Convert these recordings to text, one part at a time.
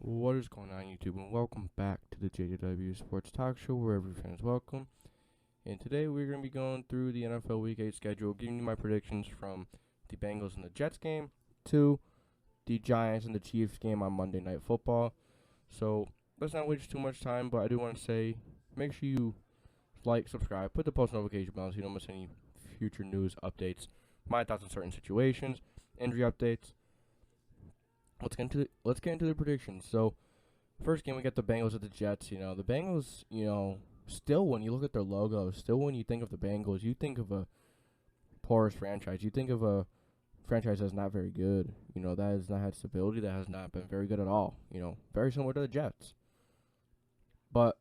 What is going on, YouTube, and welcome back to the JDW SportsTalkShow, where every fan is welcome. And today we're going to be going through the NFL Week 8 schedule, giving you my predictions from the Bengals and the Jets game to the Giants and the Chiefs game on Monday Night Football. So let's not waste too much time, but I do want to say, make sure you like, subscribe, put the post notification bell so you don't miss any future news updates, my thoughts on certain situations, injury updates. Let's get into the predictions. So, first game we got the Bengals at the Jets. The Bengals, still when you look at their logo, still when you think of the Bengals, you think of a porous franchise. You think of a franchise that's not very good. That has not had stability. That has not been very good at all. Very similar to the Jets. But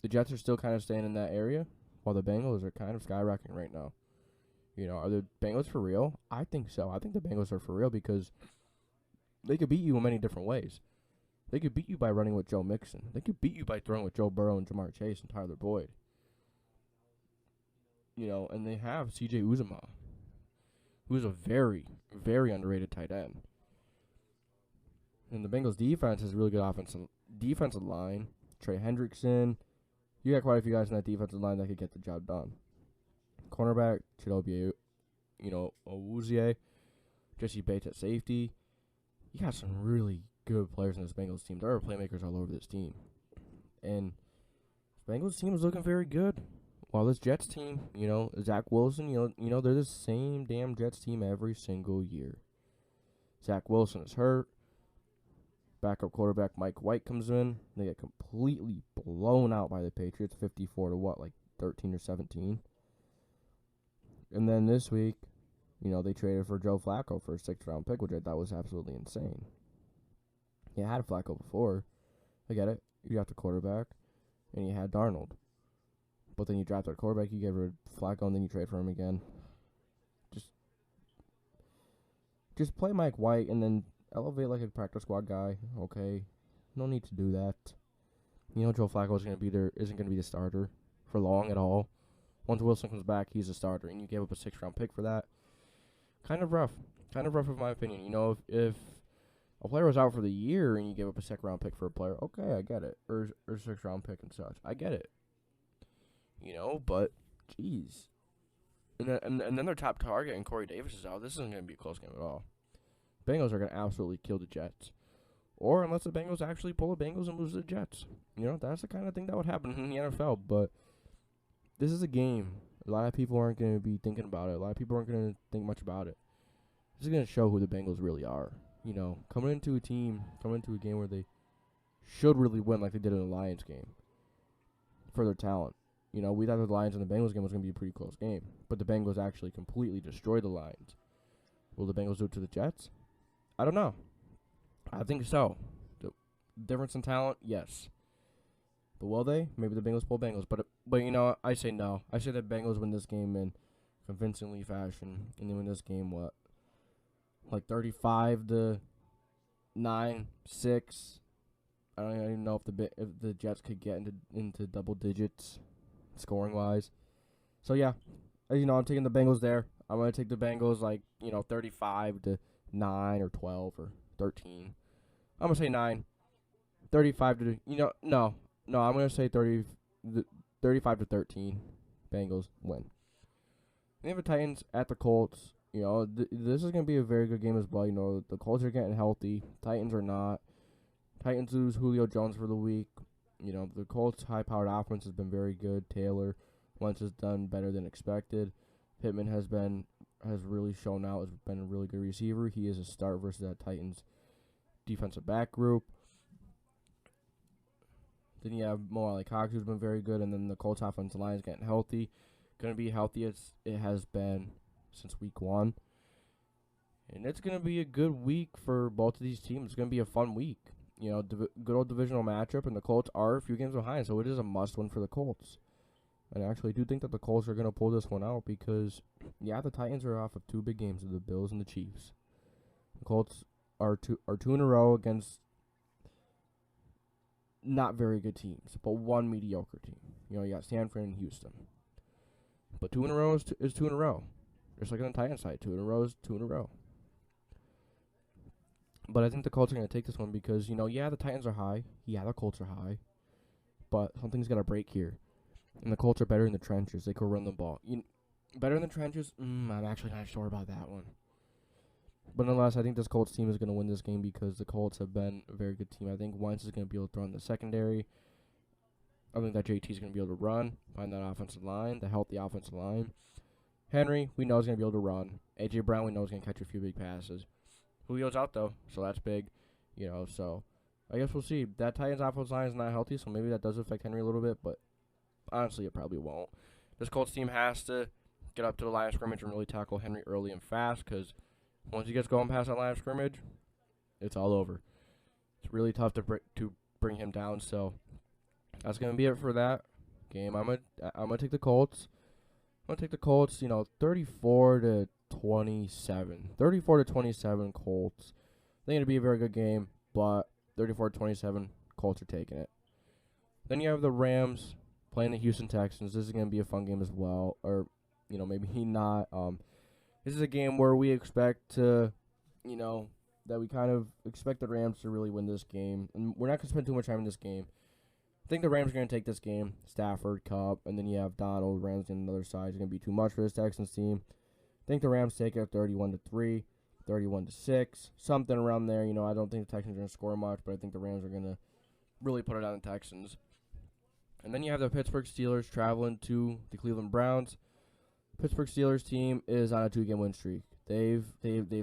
the Jets are still kind of staying in that area, while the Bengals are kind of skyrocketing right now. Are the Bengals for real? I think so. I think the Bengals are for real because they could beat you in many different ways. They could beat you by running with Joe Mixon. They could beat you by throwing with Joe Burrow and Jamar Chase and Tyler Boyd. And they have C.J. Uzomah, who's a very, very underrated tight end. And the Bengals' defense has really good defensive line. Trey Hendrickson. You got quite a few guys in that defensive line that could get the job done. Cornerback, Chidobe, Owuzie. Jesse Bates at safety. You got some really good players in this Bengals team. There are playmakers all over this team. And this Bengals team is looking very good. While this Jets team, Zach Wilson, they're the same damn Jets team every single year. Zach Wilson is hurt. Backup quarterback Mike White comes in. They get completely blown out by the Patriots, 54 to 13 or 17. And then this week, they traded for Joe Flacco for a 6th-round pick, which I thought was absolutely insane. You had Flacco before. I get it. You got the quarterback, and you had Darnold. But then you drafted a quarterback, you get rid of Flacco, and then you trade for him again. Just play Mike White, and then elevate like a practice squad guy. Okay. No need to do that. Joe Flacco isn't going to be the starter for long at all. Once Wilson comes back, he's a starter, and you gave up a 6th-round pick for that. Kind of rough in my opinion. If a player was out for the year and you gave up a 2nd-round pick for a player, okay, I get it. Or 6th-round pick and such, I get it. But jeez. And then their top target and Corey Davis is out. This isn't going to be a close game at all. Bengals are going to absolutely kill the Jets. Or unless the Bengals actually pull the Bengals and lose the Jets. That's the kind of thing that would happen in the NFL. But this is a game. A lot of people aren't going to be thinking about it. A lot of people aren't going to think much about it. This is going to show who the Bengals really are. Coming into a game where they should really win like they did in the Lions game for their talent. We thought the Lions and the Bengals game was going to be a pretty close game. But the Bengals actually completely destroyed the Lions. Will the Bengals do it to the Jets? I don't know. I think so. The difference in talent, yes. But will they? Maybe the Bengals pull Bengals. But I say no. I say the Bengals win this game in convincingly fashion. And they win this game, 35 to 9, 6. I don't even know if the Jets could get into double digits scoring-wise. So, yeah. As I'm taking the Bengals there. I'm going to take the Bengals 35 to 9 or 12 or 13. I'm going to say 9. 35 to, no. No, I'm going to say 35 to 13. Bengals win. They have the Titans at the Colts. This is going to be a very good game as well. The Colts are getting healthy. Titans are not. Titans lose Julio Jones for the week. The Colts' high-powered offense has been very good. Taylor Wentz has done better than expected. Pittman has really shown out. Has been a really good receiver. He is a start versus that Titans defensive back group. Then you have Mo Ali Cox, who's been very good, and then the Colts offensive line is getting healthy. Going to be healthy as it has been since week 1. And it's going to be a good week for both of these teams. It's going to be a fun week. Good old divisional matchup, and the Colts are a few games behind, so it is a must-win for the Colts. And I actually do think that the Colts are going to pull this one out because, the Titans are off of 2 big games of the Bills and the Chiefs. The Colts are two in a row against not very good teams, but one mediocre team. You got Stanford and Houston. But 2 in a row is 2 in a row. Just like on the Titans side, 2 in a row is 2 in a row. But I think the Colts are going to take this one because, yeah, the Titans are high. Yeah, the Colts are high. But something's got to break here. And the Colts are better in the trenches. They could run the ball. Better in the trenches? I'm actually not sure about that one. But nonetheless, I think this Colts team is going to win this game because the Colts have been a very good team. I think Wentz is going to be able to throw in the secondary. I think that JT is going to be able to run, find that offensive line, the healthy offensive line. Henry, we know is going to be able to run. A.J. Brown, we know is going to catch a few big passes. Julio's out, though, so that's big. So I guess we'll see. That Titans offensive line is not healthy, so maybe that does affect Henry a little bit, but honestly, it probably won't. This Colts team has to get up to the line of scrimmage and really tackle Henry early and fast because once he gets going past that line of scrimmage, it's all over. It's really tough to bring him down, so that's going to be it for that game. I'm gonna take the Colts. I'm going to take the Colts, 34 to 27. 34 to 27 Colts. I think it'll be a very good game, but 34 to 27 Colts are taking it. Then you have the Rams playing the Houston Texans. This is going to be a fun game as well, or maybe not. This is a game where we expect to, that we kind of expect the Rams to really win this game. And we're not going to spend too much time in this game. I think the Rams are going to take this game. Stafford, Cup, and then you have Donald, Ramsey on the other side. It's going to be too much for this Texans team. I think the Rams take it 31-3, 31-6, something around there. I don't think the Texans are going to score much, but I think the Rams are going to really put it on the Texans. And then you have the Pittsburgh Steelers traveling to the Cleveland Browns. Pittsburgh Steelers team is on a 2-game win streak. They've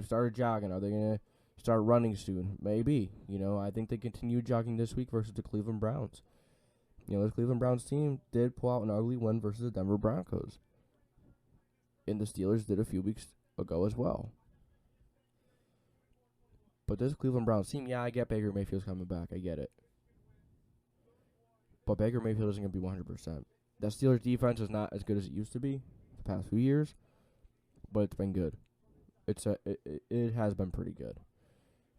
started jogging. Are they going to start running soon? Maybe. I think they continue jogging this week versus the Cleveland Browns. This Cleveland Browns team did pull out an ugly win versus the Denver Broncos. And the Steelers did a few weeks ago as well. But this Cleveland Browns team, yeah, I get Baker Mayfield's coming back. I get it. But Baker Mayfield isn't going to be 100%. That Steelers defense is not as good as it used to be the past few years, but it's been good. It has been pretty good.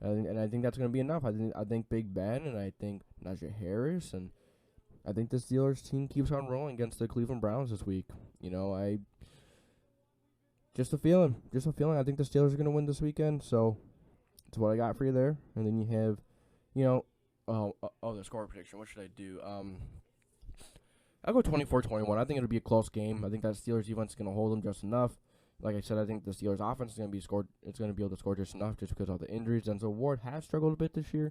And I think that's going to be enough. I think Big Ben and I think Najee Harris and I think the Steelers team keeps on rolling against the Cleveland Browns this week. Just a feeling. I think the Steelers are going to win this weekend, so that's what I got for you there. And then you have, the score prediction. What should I do? I'll go 24-21. I think it'll be a close game. I think that Steelers defense is going to hold them just enough. Like I said, I think the Steelers offense is going to be scored. It's going to be able to score just enough just because of the injuries. Denzel Ward has struggled a bit this year.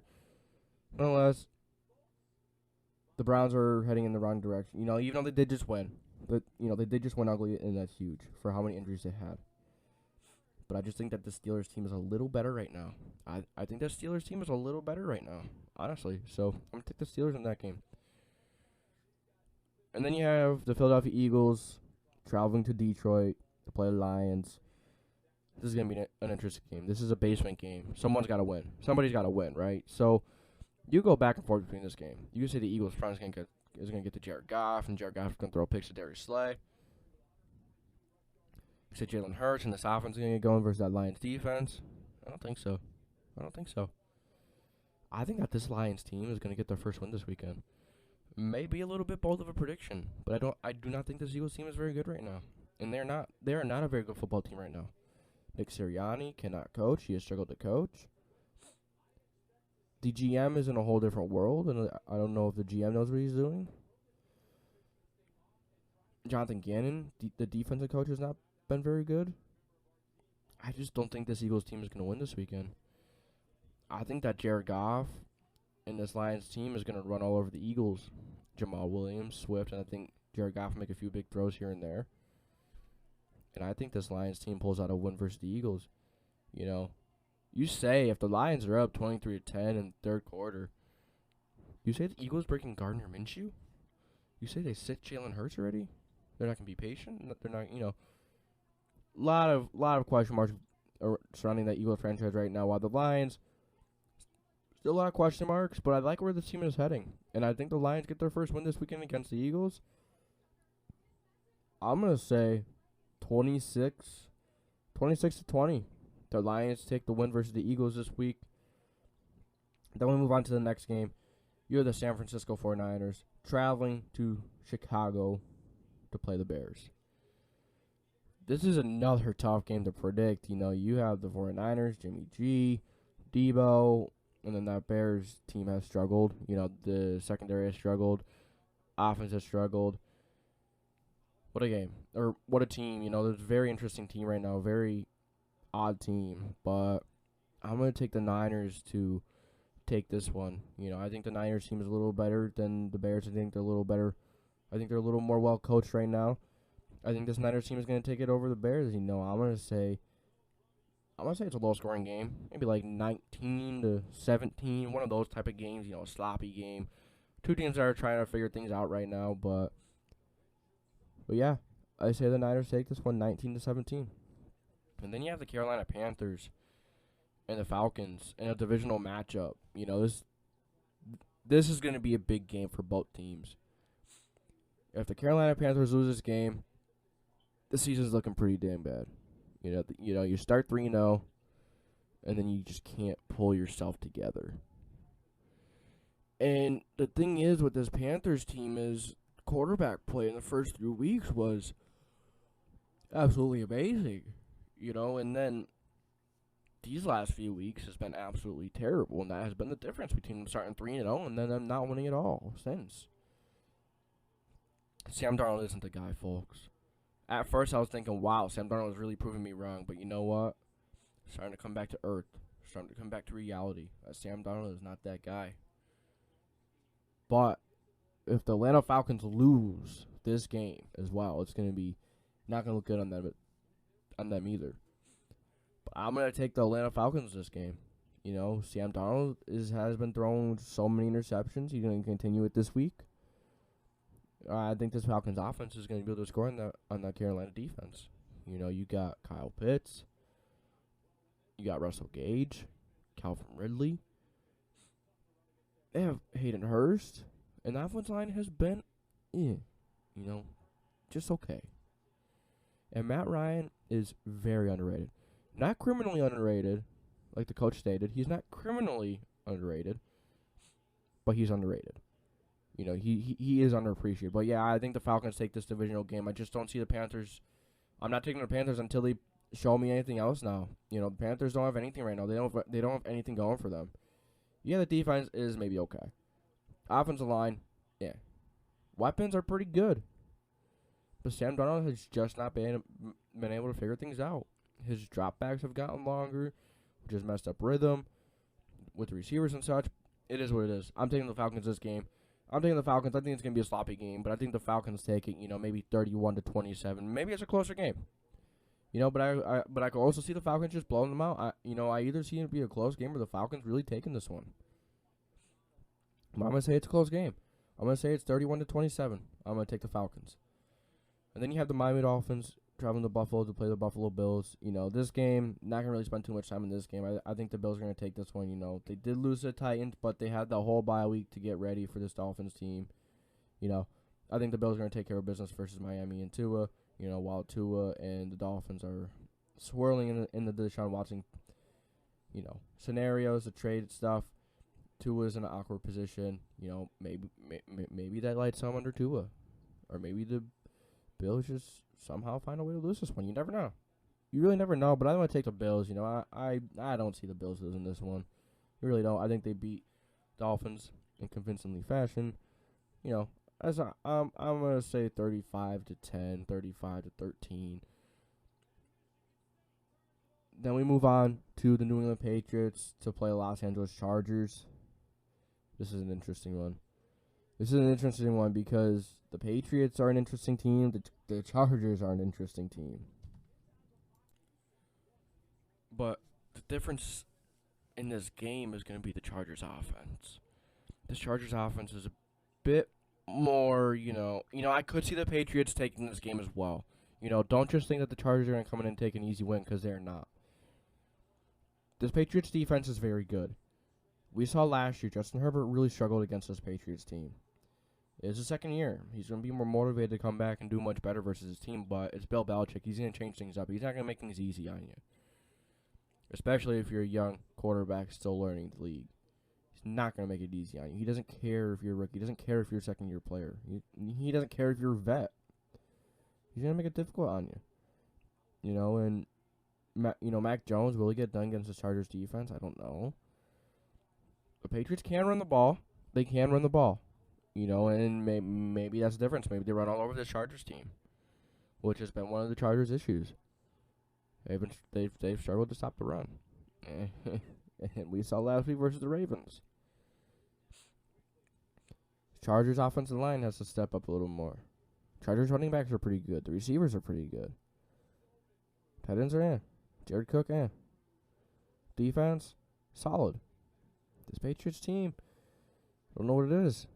Nonetheless, the Browns are heading in the wrong direction. Even though they did just win. But, they did just win ugly, and that's huge for how many injuries they had. But I just think that the Steelers team is a little better right now. I think the Steelers team is a little better right now, honestly. So I'm going to take the Steelers in that game. And then you have the Philadelphia Eagles traveling to Detroit to play the Lions. This is going to be an interesting game. This is a basement game. Someone's got to win. Somebody's got to win, right? So you go back and forth between this game. You can say the Eagles front is going to get to Jared Goff, and Jared Goff is going to throw picks to Darius Slay. You say Jalen Hurts, and this offense is going to get going versus that Lions defense. I don't think so. I think that this Lions team is going to get their first win this weekend. Maybe a little bit bold of a prediction, but I do not think this Eagles team is very good right now. And they are not a very good football team right now. Nick Sirianni cannot coach. He has struggled to coach. The GM is in a whole different world, and I don't know if the GM knows what he's doing. Jonathan Gannon, the defensive coach, has not been very good. I just don't think this Eagles team is going to win this weekend. I think that Jared Goff and this Lions team is going to run all over the Eagles. Jamal Williams, Swift, and I think Jared Goff will make a few big throws here and there. And I think this Lions team pulls out a win versus the Eagles. You say if the Lions are up 23-10 in the third quarter, you say the Eagles breaking Gardner Minshew? You say they sit Jalen Hurts already? They're not going to be patient? They're not, lot of question marks surrounding that Eagles franchise right now, while the Lions, still a lot of question marks, but I like where this team is heading. And I think the Lions get their first win this weekend against the Eagles. I'm going to say 26-20. The Lions take the win versus the Eagles this week. Then we move on to the next game. You have the San Francisco 49ers traveling to Chicago to play the Bears. This is another tough game to predict. You have the 49ers, Jimmy G, Debo, and then that Bears team has struggled. The secondary has struggled. Offense has struggled. What a game. Or what a team. There's a very interesting team right now. Very odd team. But I'm going to take the Niners to take this one. I think the Niners team is a little better than the Bears. I think they're a little better. I think they're a little more well coached right now. I think this Niners team is going to take it over the Bears. I'm going to say it's a low-scoring game, maybe like 19-17, one of those type of games. A sloppy game. Two teams that are trying to figure things out right now, but yeah, I say the Niners take this one 19-17. And then you have the Carolina Panthers and the Falcons in a divisional matchup. This is going to be a big game for both teams. If the Carolina Panthers lose this game, the season's looking pretty damn bad. You start 3-0, and then you just can't pull yourself together. And the thing is with this Panthers team is quarterback play in the first 3 weeks was absolutely amazing. And then these last few weeks has been absolutely terrible, and that has been the difference between them starting 3-0 and then them not winning at all since. Sam Darnold isn't the guy, folks. At first, I was thinking, wow, Sam Darnold is really proving me wrong. But you know what? Starting to come back to earth. Starting to come back to reality. Sam Darnold is not that guy. But if the Atlanta Falcons lose this game as well, it's going to be not going to look good on them either. But I'm going to take the Atlanta Falcons this game. Sam Darnold has been throwing so many interceptions. He's going to continue it this week. I think this Falcons offense is going to be able to score on the Carolina defense. You got Kyle Pitts. You got Russell Gage. Calvin Ridley. They have Hayden Hurst. And the offensive line has been, just okay. And Matt Ryan is very underrated. Not criminally underrated, like the coach stated. He's not criminally underrated, but he's underrated. He is underappreciated. But, yeah, I think the Falcons take this divisional game. I just don't see the Panthers. I'm not taking the Panthers until they show me anything else now. The Panthers don't have anything right now. They don't have anything going for them. Yeah, the defense is maybe okay. Offensive line, yeah. Weapons are pretty good. But Sam Darnold has just not been able to figure things out. His dropbacks have gotten longer, which has messed up rhythm with the receivers and such. It is what it is. I'm taking the Falcons this game. I'm taking the Falcons. I think it's going to be a sloppy game, but I think the Falcons take it, maybe 31-27. Maybe it's a closer game. But I could also see the Falcons just blowing them out. I either see it be a close game or the Falcons really taking this one. But I'm going to say it's a close game. I'm going to say it's 31-27. I'm going to take the Falcons. And then you have the Miami Dolphins traveling to Buffalo to play the Buffalo Bills. This game, not going to really spend too much time in this game. I think the Bills are going to take this one. They did lose to the Titans, but they had the whole bye week to get ready for this Dolphins team. I think the Bills are going to take care of business versus Miami and Tua. While Tua and the Dolphins are swirling in the Deshaun Watson, scenarios, the trade stuff. Tua's in an awkward position. Maybe that lights some under Tua. Or maybe the Bills just somehow find a way to lose this one. You never know. You really never know, but I want to take the Bills. I don't see the Bills losing this one. You really don't. I think they beat Dolphins in convincingly fashion. I'm going to say 35-10, 35-13. Then we move on to the New England Patriots to play Los Angeles Chargers. This is an interesting one. Because the Patriots are an interesting team. The Chargers are an interesting team. But the difference in this game is going to be the Chargers offense. This Chargers offense is a bit more, I could see the Patriots taking this game as well. Don't just think that the Chargers are going to come in and take an easy win, because they're not. This Patriots defense is very good. We saw last year Justin Herbert really struggled against this Patriots team. It's his second year. He's going to be more motivated to come back and do much better versus his team, but it's Bill Belichick. He's going to change things up. He's not going to make things easy on you, especially if you're a young quarterback still learning the league. He's not going to make it easy on you. He doesn't care if you're a rookie. He doesn't care if you're a second-year player. He doesn't care if you're a vet. He's going to make it difficult on you. And Mac Jones, will he get done against the Chargers defense? I don't know. The Patriots can run the ball. They can run the ball. And maybe that's the difference. Maybe they run all over the Chargers team, which has been one of the Chargers' issues. They've struggled to stop the run. And we saw last week versus the Ravens. Chargers offensive line has to step up a little more. Chargers running backs are pretty good. The receivers are pretty good. Tight ends are in. Jared Cook in. Defense, solid. This Patriots team, I don't know what it is.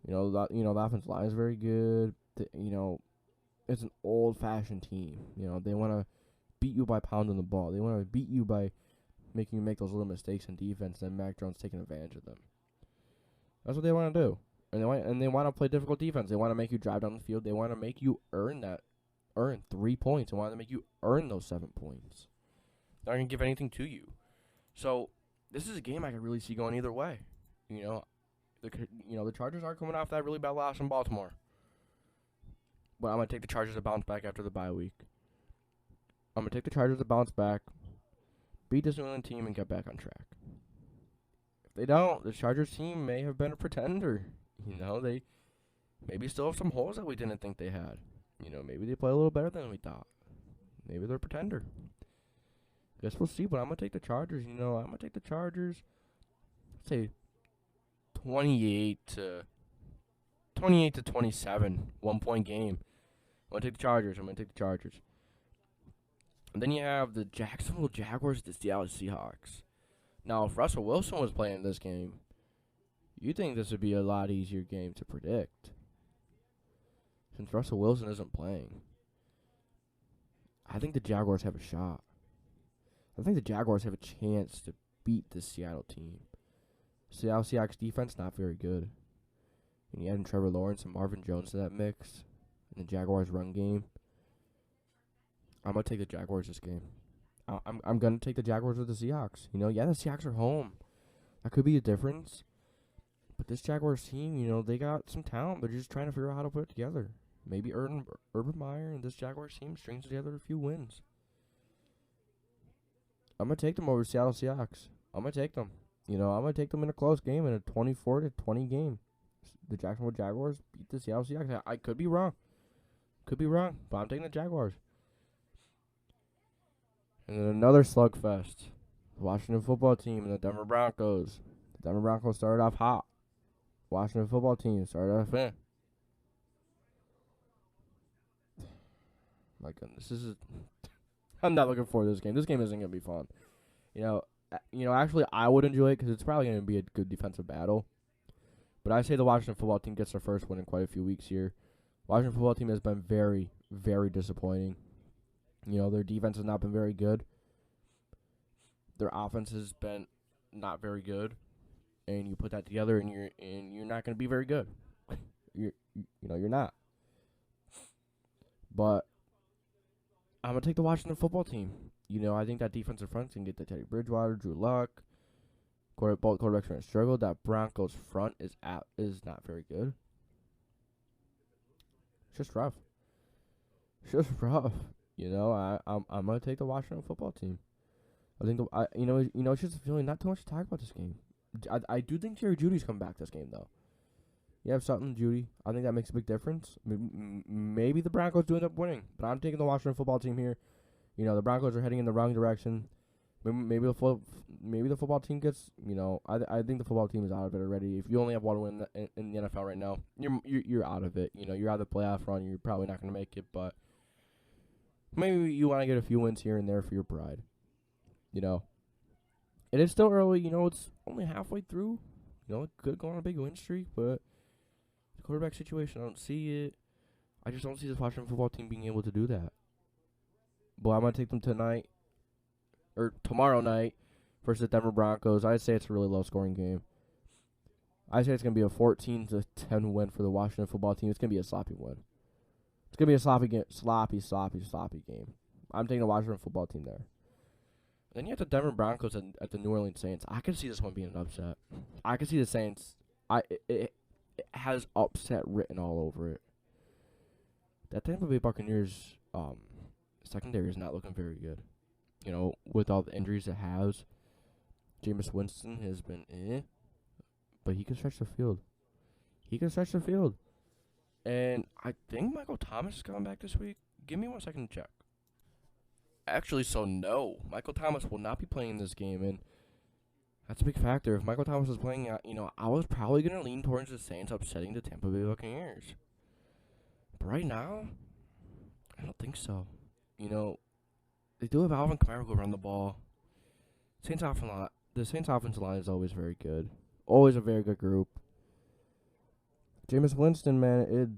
The offensive line is very good. It's an old-fashioned team. They want to beat you by pounding the ball. They want to beat you by making you make those little mistakes in defense, and Mac Jones taking advantage of them. That's what they want to do. And they want to play difficult defense. They want to make you drive down the field. They want to make you earn 3 points. They want to make you earn those 7 points. They're not going to give anything to you. So this is a game I could really see going either way. The Chargers are coming off that really bad loss in Baltimore. But I'm going to take the Chargers to bounce back after the bye week. I'm going to take the Chargers to bounce back, beat this New England team, and get back on track. If they don't, the Chargers team may have been a pretender. They maybe still have some holes that we didn't think they had. Maybe they play a little better than we thought. Maybe they're a pretender. Guess we'll see, but I'm going to take the Chargers. I'm going to take the Chargers, let's say 28 to 27, 1-point game. I'm going to take the Chargers. And then you have the Jacksonville Jaguars, the Seattle Seahawks. Now, if Russell Wilson was playing this game, you'd think this would be a lot easier game to predict. Since Russell Wilson isn't playing, I think the Jaguars have a shot. I think the Jaguars have a chance to beat the Seattle team. Seattle Seahawks defense, not very good. And you add in Trevor Lawrence and Marvin Jones to that mix. And the Jaguars run game. I'm going to take the Jaguars this game. I'm going to take the Jaguars with the Seahawks. The Seahawks are home. That could be a difference. But this Jaguars team, they got some talent. They're just trying to figure out how to put it together. Maybe Urban Meyer and this Jaguars team strings together a few wins. I'm going to take them over Seattle Seahawks. I'm going to take them. I'm going to take them in a close game, in a 24-20 game. The Jacksonville Jaguars beat the Seattle Seahawks. I could be wrong. But I'm taking the Jaguars. And then another slugfest. The Washington football team and the Denver Broncos. The Denver Broncos started off hot. Washington football team started off in. My goodness, I'm not looking forward to this game. This game isn't going to be fun. Actually, I would enjoy it because it's probably going to be a good defensive battle. But I say the Washington football team gets their first win in quite a few weeks here. Washington football team has been very, very disappointing. Their defense has not been very good. Their offense has been not very good. And you put that together, and you're not going to be very good. You're not. But I'm going to take the Washington football team. I think that defensive front can get the Teddy Bridgewater, Drew Luck. Both quarterbacks are going to struggle. That Broncos front is not very good. It's just rough. I'm going to take the Washington football team. I think it's just really not too much to talk about this game. I do think Jerry Jeudy's coming back this game, though. You have something, Judy. I think that makes a big difference. Maybe the Broncos do end up winning, but I'm taking the Washington football team here. The Broncos are heading in the wrong direction. Maybe the football team gets. I think the football team is out of it already. If you only have one win in the NFL right now, you're out of it. You're out of the playoff run. You're probably not going to make it, but maybe you want to get a few wins here and there for your pride. It is still early. It's only halfway through. It could go on a big win streak, but the quarterback situation, I don't see it. I just don't see this Washington football team being able to do that. But I'm going to take them tomorrow night versus the Denver Broncos. I'd say it's a really low-scoring game. I'd say it's going to be a 14-10 win for the Washington football team. It's going to be a sloppy win. It's going to be a sloppy game. I'm taking the Washington football team there. Then you have the Denver Broncos at the New Orleans Saints. I can see this one being an upset. I can see the Saints. It has upset written all over it. That Tampa Bay Buccaneers secondary is not looking very good. with all the injuries it has. Jameis Winston has been but he can stretch the field. He can stretch the field. And I think Michael Thomas is coming back this week. Give me 1 second to check. Actually, so no. Michael Thomas will not be playing this game, and that's a big factor. If Michael Thomas was playing, I was probably going to lean towards the Saints upsetting the Tampa Bay Buccaneers. But right now, I don't think so. They do have Alvin Kamara go run the ball. The Saints offensive line is always very good. Always a very good group. Jameis Winston, man,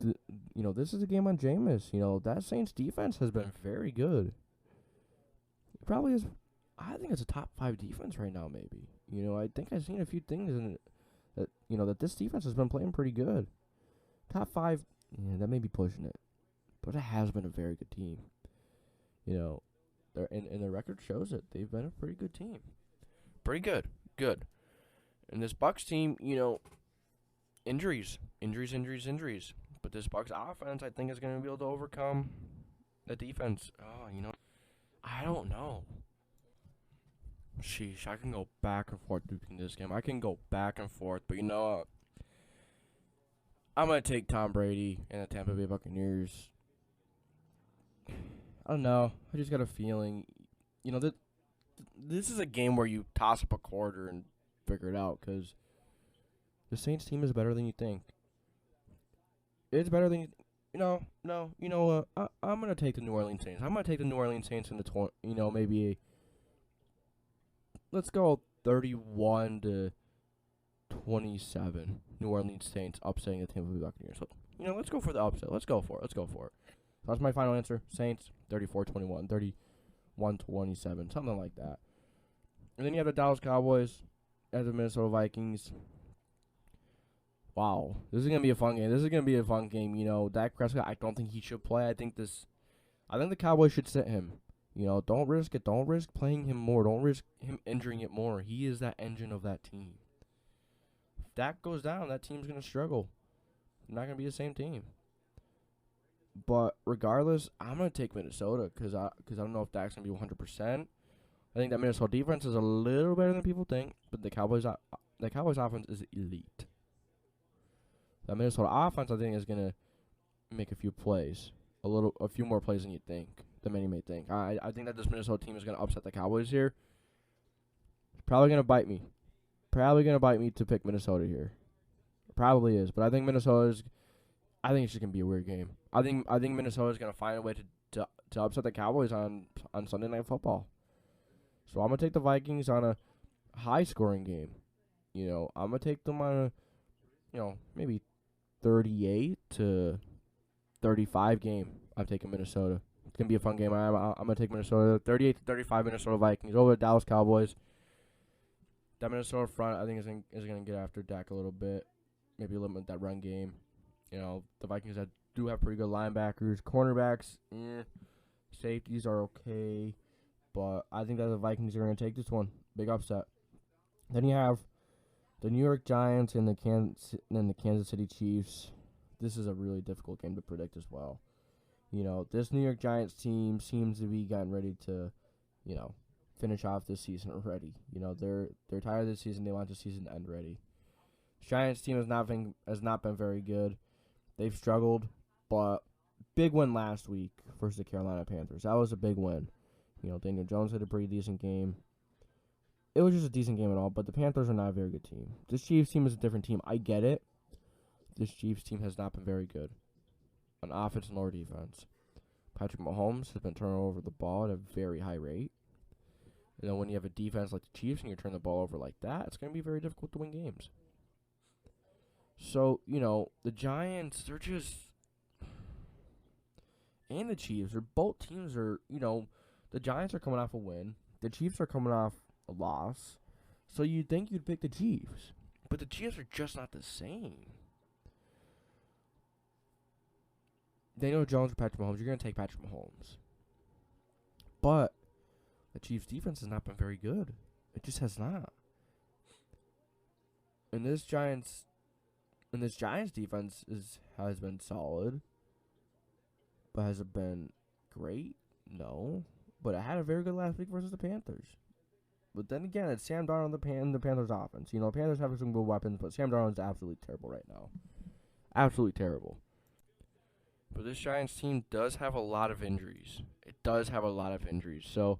this is a game on Jameis. That Saints defense has been very good. It probably is. I think it's a top 5 defense right now, maybe. I think I've seen a few things in it that this defense has been playing pretty good. Top 5, that may be pushing it. But it has been a very good team. And the record shows it. They've been a pretty good team. Pretty good. Good. And this Bucs team, injuries. But this Bucs offense, I think, is going to be able to overcome the defense. I don't know. Sheesh, I can go back and forth between this game. I can go back and forth, but you know what? I'm going to take Tom Brady and the Tampa Bay Buccaneers. I don't know. I just got a feeling. This is a game where you toss up a quarter and figure it out, because the Saints team is better than you think. It's better than you. No. You know what? I'm gonna take the New Orleans Saints. I'm gonna take the New Orleans Saints in the maybe. Let's go 31-27. New Orleans Saints upsetting the Tampa Bay Buccaneers. So, let's go for the upset. Let's go for it. That's my final answer. Saints 34-21, 31-27, something like that. And then you have the Dallas Cowboys as the Minnesota Vikings. Wow, this is gonna be a fun game. Dak Prescott, I don't think he should play. I think the Cowboys should sit him. Don't risk it. Don't risk playing him more. Don't risk him injuring it more. He is that engine of that team. If Dak goes down, that team's gonna struggle. They're not gonna be the same team. But regardless, I'm gonna take Minnesota because I don't know if Dak's gonna be 100%. I think that Minnesota defense is a little better than people think, but the Cowboys offense is elite. That Minnesota offense, I think, is gonna make a few more plays than many may think. I think that this Minnesota team is gonna upset the Cowboys here. Probably gonna bite me to pick Minnesota here. Probably is, but I think I think it's just gonna be a weird game. I think Minnesota's gonna find a way to upset the Cowboys on Sunday Night Football. So I'm gonna take the Vikings on a high scoring game. I'm gonna take them on a maybe 38-35 game. I'm taking Minnesota. It's gonna be a fun game. I'm gonna take Minnesota 38-35 Minnesota Vikings over the Dallas Cowboys. That Minnesota front, I think, is gonna get after Dak a little bit. Maybe limit that run game. The Vikings do have pretty good linebackers. Cornerbacks, safeties are okay. But I think that the Vikings are going to take this one. Big upset. Then you have the New York Giants and the Kansas City Chiefs. This is a really difficult game to predict as well. This New York Giants team seems to be getting ready to, finish off this season already. They're tired of this season. They want the season to end ready. The Giants team has not been very good. They've struggled, but big win last week versus the Carolina Panthers. That was a big win. Daniel Jones had a pretty decent game. It was just a decent game at all, but the Panthers are not a very good team. This Chiefs team is a different team. I get it. This Chiefs team has not been very good on offense or defense. Patrick Mahomes has been turning over the ball at a very high rate. And then when you have a defense like the Chiefs and you turn the ball over like that, it's going to be very difficult to win games. So, the Giants, they're just... And the Chiefs, both teams are, the Giants are coming off a win. The Chiefs are coming off a loss. So you'd think you'd pick the Chiefs. But the Chiefs are just not the same. Daniel Jones or Patrick Mahomes, you're going to take Patrick Mahomes. But the Chiefs' defense has not been very good. It just has not. And this Giants defense has been solid. But has it been great? No. but it had a very good last week versus the Panthers. But then again, it's Sam Darnold and the Panthers offense. You know, Panthers have some good weapons, but Sam Darnold's absolutely terrible right now. Absolutely terrible. But this Giants team does have a lot of injuries. It does have a lot of injuries. So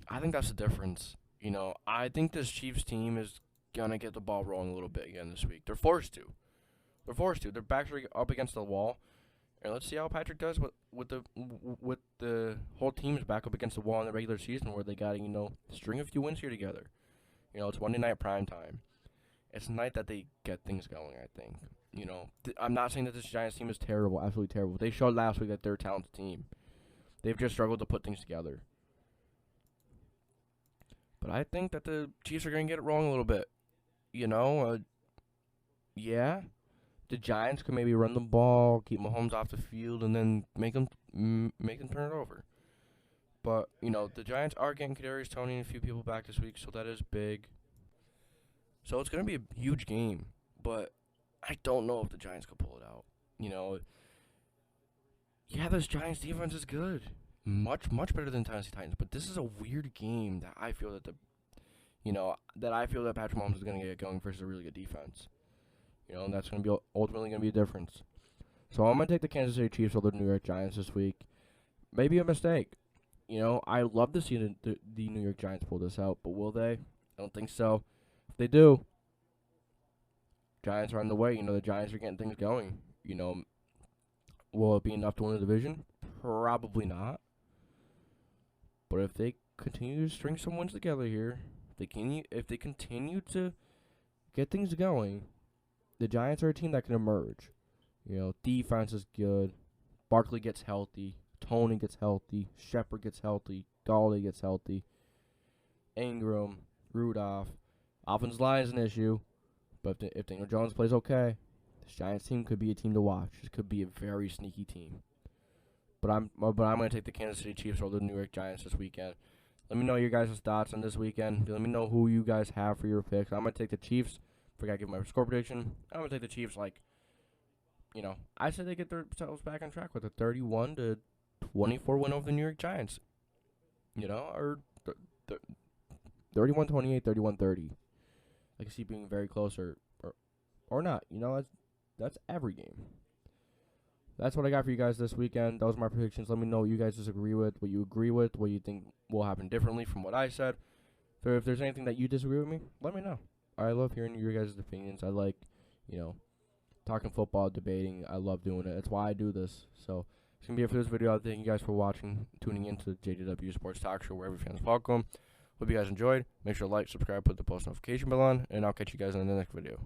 I think that's the difference. You know, I think this Chiefs team is going to get the ball rolling a little bit again this week. They're forced to. They're forced to. Their backs are up against the wall. And let's see how Patrick does with the whole team's back up against the wall in the regular season, where they got to, you know, string a few wins here together. You know, it's Monday night prime time. It's a night that they get things going, I think. You know, I'm not saying that this Giants team is terrible, absolutely terrible. They showed last week that they're a talented team. They've just struggled to put things together. But I think that the Chiefs are going to get it wrong a little bit. You know, yeah. The Giants could maybe run the ball, keep Mahomes off the field, and then make them turn it over. But, you know, the Giants are getting Kadarius Toney and a few people back this week, so that is big. So it's going to be a huge game. But I don't know if the Giants could pull it out. You know, yeah, this Giants defense is good. Much, much better than Tennessee Titans. But this is a weird game that I feel that Patrick Mahomes is going to get going versus a really good defense. You know, and that's going to be ultimately going to be a difference. So I'm going to take the Kansas City Chiefs over the New York Giants this week. Maybe a mistake. You know, I love to see the New York Giants pull this out, but will they? I don't think so. If they do, Giants are on the way. You know, the Giants are getting things going. You know, will it be enough to win the division? Probably not. But if they continue to string some wins together here, if they continue to get things going, the Giants are a team that can emerge. You know, defense is good. Barkley gets healthy. Toney gets healthy. Shepard gets healthy. Galladay gets healthy. Ingram, Rudolph. Offensive line is an issue. But if Daniel Jones plays okay, this Giants team could be a team to watch. This could be a very sneaky team. But I'm going to take the Kansas City Chiefs over the New York Giants this weekend. Let me know your guys' thoughts on this weekend. Let me know who you guys have for your picks. I'm going to take the Chiefs. Forgot to give my score prediction. I'm going to take the Chiefs I said they get themselves back on track with a 31-24 win over the New York Giants. You know, or 31-28, 31-30. I can see it being very close or not. You know, that's every game. That's what I got for you guys this weekend. Those are my predictions. Let me know what you guys disagree with, what you agree with, what you think will happen differently from what I said. So if there's anything that you disagree with me, let me know. I love hearing your guys' opinions. I like, talking football, debating. I love doing it. That's why I do this. So it's going to be it for this video. Thank you guys for watching, tuning in to JDW Sports Talk Show, where every fan's welcome. Hope you guys enjoyed. Make sure to like, subscribe, put the post notification bell on, and I'll catch you guys in the next video.